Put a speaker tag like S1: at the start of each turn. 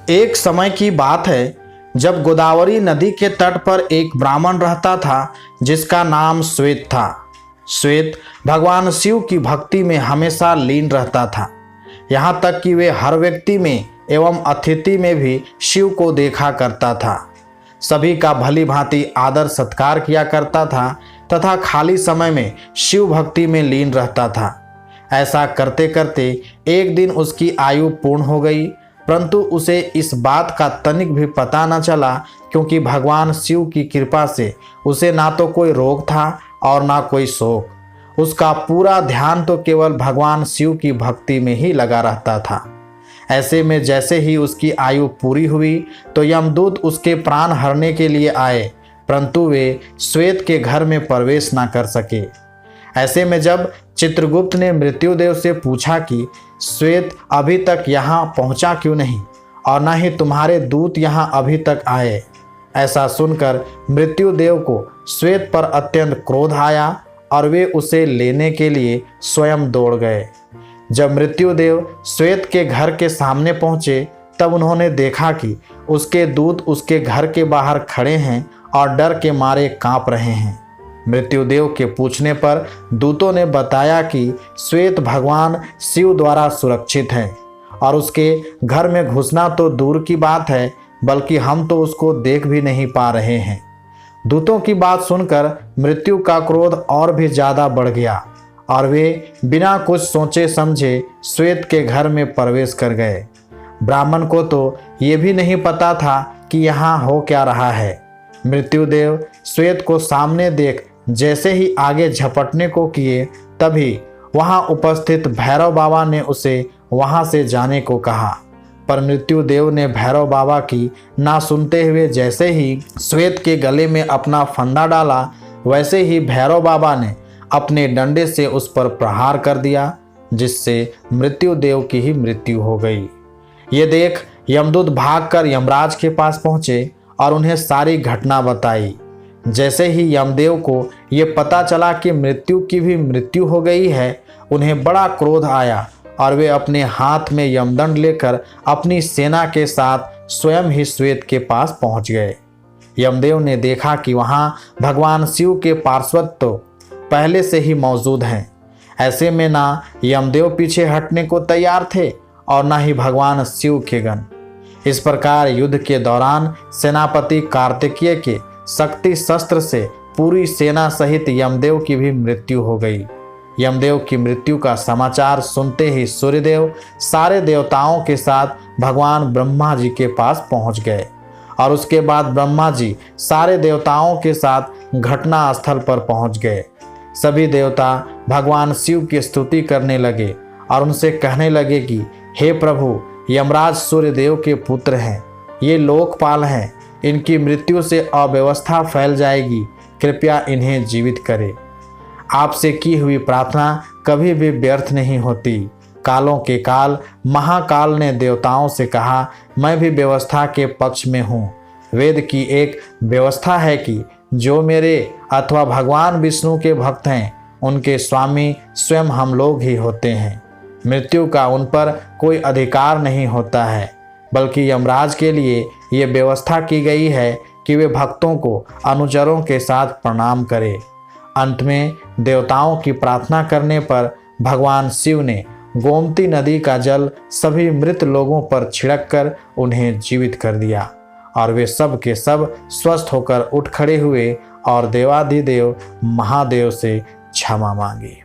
S1: एक समय की बात है जब गोदावरी नदी के तट पर एक ब्राह्मण रहता था जिसका नाम श्वेत था। श्वेत भगवान शिव की भक्ति में हमेशा लीन रहता था, यहाँ तक कि वे हर व्यक्ति में एवं अतिथि में भी शिव को देखा करता था। सभी का भली भांति आदर सत्कार किया करता था तथा खाली समय में शिव भक्ति में लीन रहता था। ऐसा करते करते एक दिन उसकी आयु पूर्ण हो गई, परंतु उसे इस बात का तनिक भी पता न चला, क्योंकि भगवान शिव की कृपा से उसे ना तो कोई रोग था और ना कोई शोक। उसका पूरा ध्यान तो केवल भगवान शिव की भक्ति में ही लगा रहता था। ऐसे में जैसे ही उसकी आयु पूरी हुई तो यमदूत उसके प्राण हरने के लिए आए, परंतु वे श्वेत के घर में प्रवेश न कर सके। ऐसे में जब चित्रगुप्त ने मृत्युदेव से पूछा कि श्वेत अभी तक यहाँ पहुँचा क्यों नहीं और न ही तुम्हारे दूत यहाँ अभी तक आए, ऐसा सुनकर मृत्युदेव को श्वेत पर अत्यंत क्रोध आया और वे उसे लेने के लिए स्वयं दौड़ गए। जब मृत्युदेव श्वेत के घर के सामने पहुँचे तब उन्होंने देखा कि उसके दूत उसके घर के बाहर खड़े हैं और डर के मारे कांप रहे हैं। मृत्युदेव के पूछने पर दूतों ने बताया कि श्वेत भगवान शिव द्वारा सुरक्षित है और उसके घर में घुसना तो दूर की बात है, बल्कि हम तो उसको देख भी नहीं पा रहे हैं। दूतों की बात सुनकर मृत्यु का क्रोध और भी ज़्यादा बढ़ गया और वे बिना कुछ सोचे समझे श्वेत के घर में प्रवेश कर गए। ब्राह्मण को तो ये भी नहीं पता था कि यहाँ हो क्या रहा है। मृत्युदेव श्वेत को सामने देख जैसे ही आगे झपटने को किए, तभी वहाँ उपस्थित भैरव बाबा ने उसे वहाँ से जाने को कहा। पर मृत्युदेव ने भैरव बाबा की ना सुनते हुए जैसे ही श्वेत के गले में अपना फंदा डाला, वैसे ही भैरव बाबा ने अपने डंडे से उस पर प्रहार कर दिया, जिससे मृत्युदेव की ही मृत्यु हो गई। ये देख यमदूत भागकर यमराज के पास पहुँचे और उन्हें सारी घटना बताई। जैसे ही यमदेव को ये पता चला कि मृत्यु की भी मृत्यु हो गई है, उन्हें बड़ा क्रोध आया और वे अपने हाथ में यमदंड लेकर अपनी सेना के साथ स्वयं ही श्वेत के पास पहुंच गए। यमदेव ने देखा कि वहाँ भगवान शिव के पार्षद तो पहले से ही मौजूद हैं। ऐसे में ना यमदेव पीछे हटने को तैयार थे और ना ही भगवान शिव के गण। इस प्रकार युद्ध के दौरान सेनापति कार्तिकेय के शक्ति शस्त्र से पूरी सेना सहित यमदेव की भी मृत्यु हो गई। यमदेव की मृत्यु का समाचार सुनते ही सूर्यदेव सारे देवताओं के साथ भगवान ब्रह्मा जी के पास पहुंच गए और उसके बाद ब्रह्मा जी सारे देवताओं के साथ घटना स्थल पर पहुंच गए। सभी देवता भगवान शिव की स्तुति करने लगे और उनसे कहने लगे कि हे प्रभु, यमराज सूर्यदेव के पुत्र हैं, ये लोकपाल हैं, इनकी मृत्यु से अव्यवस्था फैल जाएगी, कृपया इन्हें जीवित करें। आपसे की हुई प्रार्थना कभी भी व्यर्थ नहीं होती। कालों के काल महाकाल ने देवताओं से कहा, मैं भी व्यवस्था के पक्ष में हूँ। वेद की एक व्यवस्था है कि जो मेरे अथवा भगवान विष्णु के भक्त हैं, उनके स्वामी स्वयं हम लोग ही होते हैं। मृत्यु का उन पर कोई अधिकार नहीं होता है, बल्कि यमराज के लिए ये व्यवस्था की गई है कि वे भक्तों को अनुचरों के साथ प्रणाम करें। अंत में देवताओं की प्रार्थना करने पर भगवान शिव ने गोमती नदी का जल सभी मृत लोगों पर छिड़क कर उन्हें जीवित कर दिया और वे सब के सब स्वस्थ होकर उठ खड़े हुए और देवाधिदेव महादेव से क्षमा मांगी।